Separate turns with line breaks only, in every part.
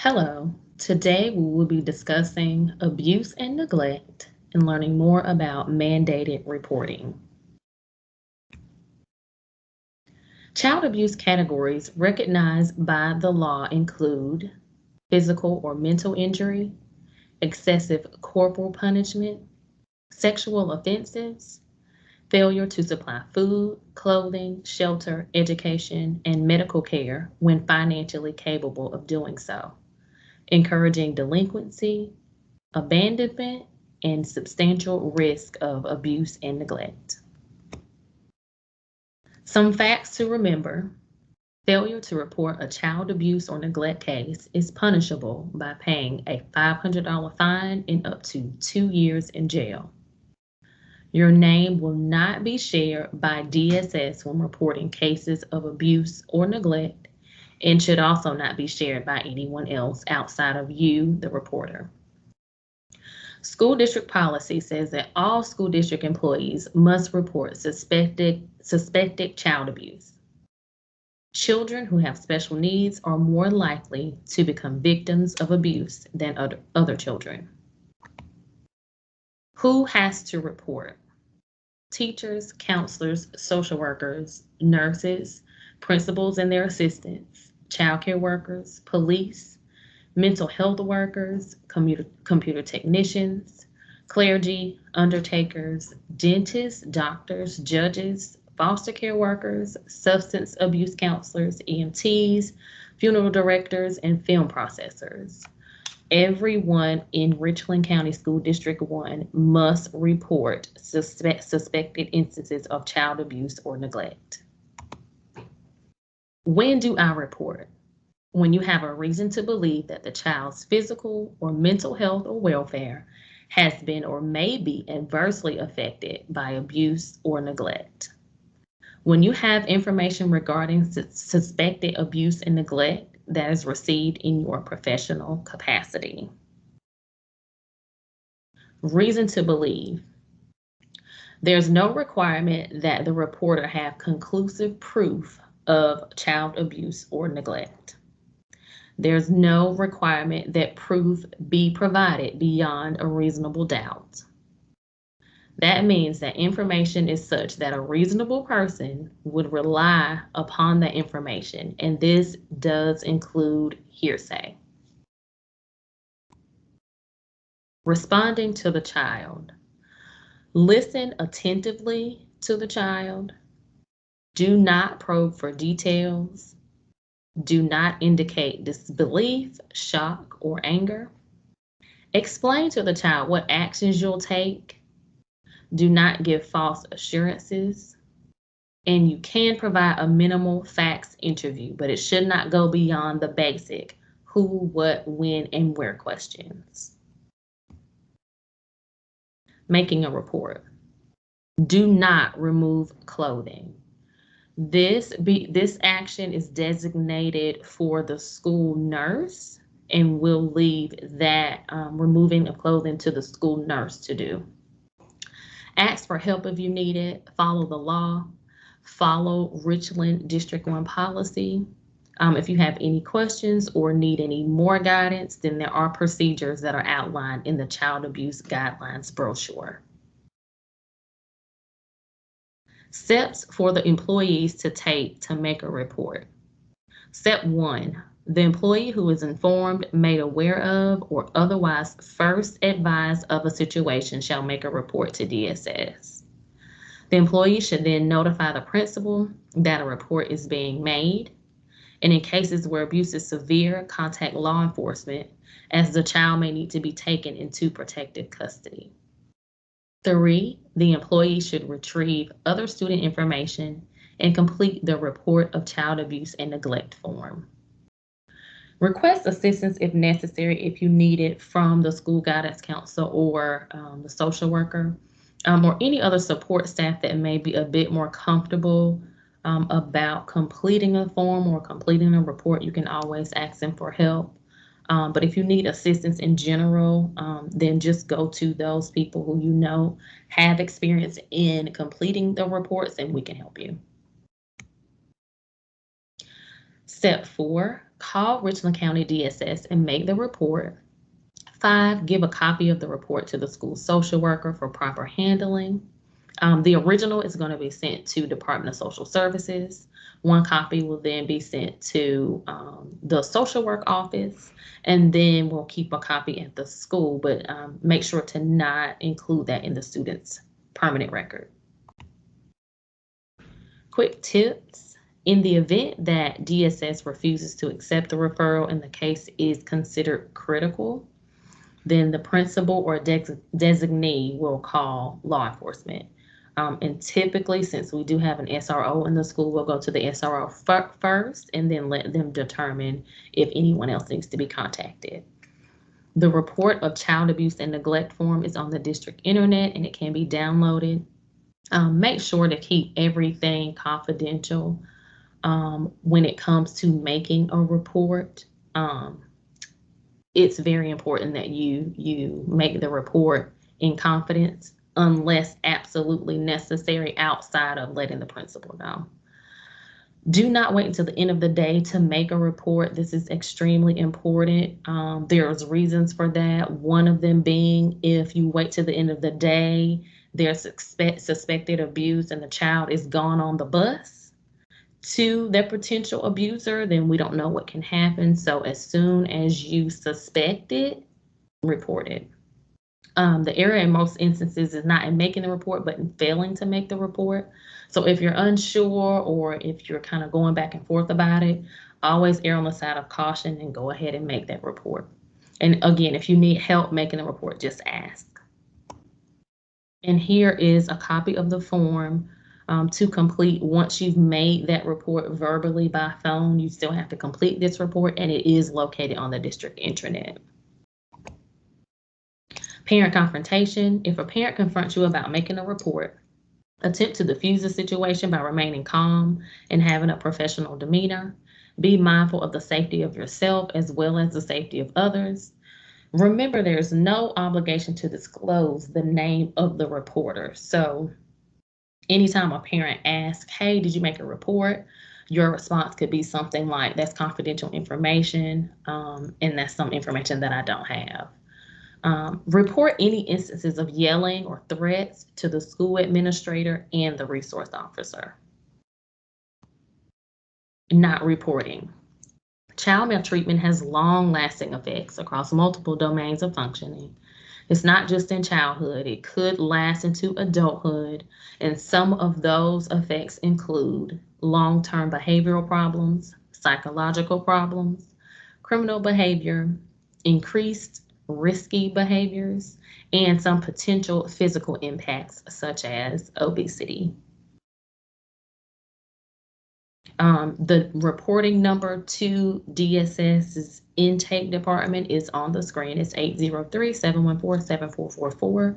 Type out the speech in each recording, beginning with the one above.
Hello, today we will be discussing abuse and neglect and learning more about mandated reporting. Child abuse categories recognized by the law include physical or mental injury, excessive corporal punishment, sexual offenses, failure to supply food, clothing, shelter, education, and medical care when financially capable of doing so, encouraging delinquency, abandonment, and substantial risk of abuse and neglect. Some facts to remember: failure to report a child abuse or neglect case is punishable by paying a $500 fine and up to 2 years in jail. Your name will not be shared by DSS when reporting cases of abuse or neglect and should also not be shared by anyone else outside of you, the reporter. School district policy says that all school district employees must report suspected child abuse. Children who have special needs are more likely to become victims of abuse than other children. Who has to report? Teachers, counselors, social workers, nurses, principals and their assistants, child care workers, police, mental health workers, computer technicians, clergy, undertakers, dentists, doctors, judges, foster care workers, substance abuse counselors, EMTs, funeral directors, and film processors. Everyone in Richland County School District 1 must report suspected instances of child abuse or neglect. When do I report? When you have a reason to believe that the child's physical or mental health or welfare has been or may be adversely affected by abuse or neglect. When you have information regarding suspected abuse and neglect that is received in your professional capacity. Reason to believe. There's no requirement that the reporter have conclusive proof of child abuse or neglect. There's no requirement that proof be provided beyond a reasonable doubt. That means that information is such that a reasonable person would rely upon that information, and this does include hearsay. Responding to the child. Listen attentively to the child. Do not probe for details. Do not indicate disbelief, shock, or anger. Explain to the child what actions you'll take. Do not give false assurances. And you can provide a minimal facts interview, but it should not go beyond the basic who, what, when, and where questions. Making a report. Do not remove clothing. This action is designated for the school nurse and will leave that removing of clothing to the school nurse to do. Ask for help if you need it. Follow the law. Follow Richland District 1 policy. If you have any questions or need any more guidance, then there are procedures that are outlined in the Child Abuse Guidelines brochure. Steps for the employees to take to make a report. Step 1, the employee who is informed, made aware of, or otherwise first advised of a situation shall make a report to DSS. The employee should then notify the principal that a report is being made, and in cases where abuse is severe, contact law enforcement, as the child may need to be taken into protective custody. 3, the employee should retrieve other student information and complete the report of child abuse and neglect form. Request assistance if necessary if you need it from the school guidance counselor or the social worker or any other support staff that may be a bit more comfortable about completing a form or completing a report. You can always ask them for help. But if you need assistance in general, then just go to those people who you know have experience in completing the reports and we can help you. Step 4, call Richland County DSS and make the report. 5, give a copy of the report to the school social worker for proper handling. The original is going to be sent to Department of Social Services. One copy will then be sent to the social work office, and then we'll keep a copy at the school, but make sure to not include that in the student's permanent record. Quick tips. In the event that DSS refuses to accept the referral and the case is considered critical, then the principal or designee will call law enforcement. And typically, since we do have an SRO in the school, we'll go to the SRO first and then let them determine if anyone else needs to be contacted. The report of child abuse and neglect form is on the district internet and it can be downloaded. Make sure to keep everything confidential when it comes to making a report. It's very important that you make the report in confidence unless absolutely necessary outside of letting the principal know. Do not wait until the end of the day to make a report. This is extremely important. There's reasons for that. One of them being if you wait till the end of the day, there's suspected abuse and the child is gone on the bus to their potential abuser, then we don't know what can happen. So as soon as you suspect it, report it. The error in most instances is not in making the report, but in failing to make the report. So if you're unsure or if you're kind of going back and forth about it, always err on the side of caution and go ahead and make that report. And again, if you need help making the report, just ask. And here is a copy of the form to complete. Once you've made that report verbally by phone, you still have to complete this report, and it is located on the district intranet. Parent confrontation. If a parent confronts you about making a report, attempt to diffuse the situation by remaining calm and having a professional demeanor. Be mindful of the safety of yourself as well as the safety of others. Remember, there's no obligation to disclose the name of the reporter. So anytime a parent asks, hey, did you make a report? Your response could be something like, that's confidential information, and that's some information that I don't have. Report any instances of yelling or threats to the school administrator and the resource officer. Not reporting. Child maltreatment has long-lasting effects across multiple domains of functioning. It's not just in childhood, it could last into adulthood, and some of those effects include long-term behavioral problems, psychological problems, criminal behavior, increased risky behaviors, and some potential physical impacts such as obesity. The reporting number to DSS's intake department is on the screen. It's 803-714-7444.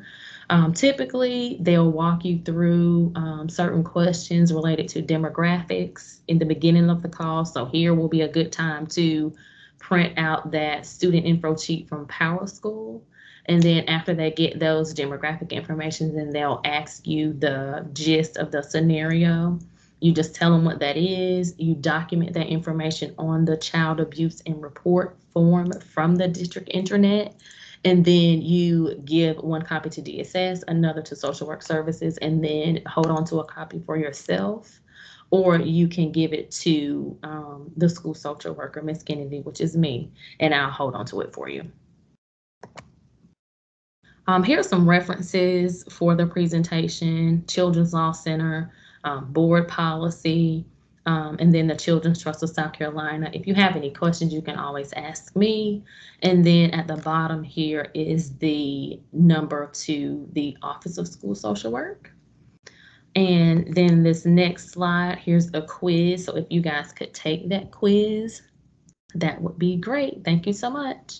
Typically, they'll walk you through certain questions related to demographics in the beginning of the call. So here will be a good time to print out that student info sheet from PowerSchool. And then after they get those demographic information, then they'll ask you the gist of the scenario. You just tell them what that is. You document that information on the child abuse and report form from the district intranet. And then you give one copy to DSS, another to social work services, and then hold on to a copy for yourself. Or you can give it to the school social worker, Miss Kennedy, which is me, and I'll hold on to it for you. Here are some references for the presentation: Children's Law Center, board policy, and then the Children's Trust of South Carolina. If you have any questions, you can always ask me. And then at the bottom here is the number to the Office of School Social Work. And then this next slide, here's a quiz. So if you guys could take that quiz, that would be great. Thank you so much.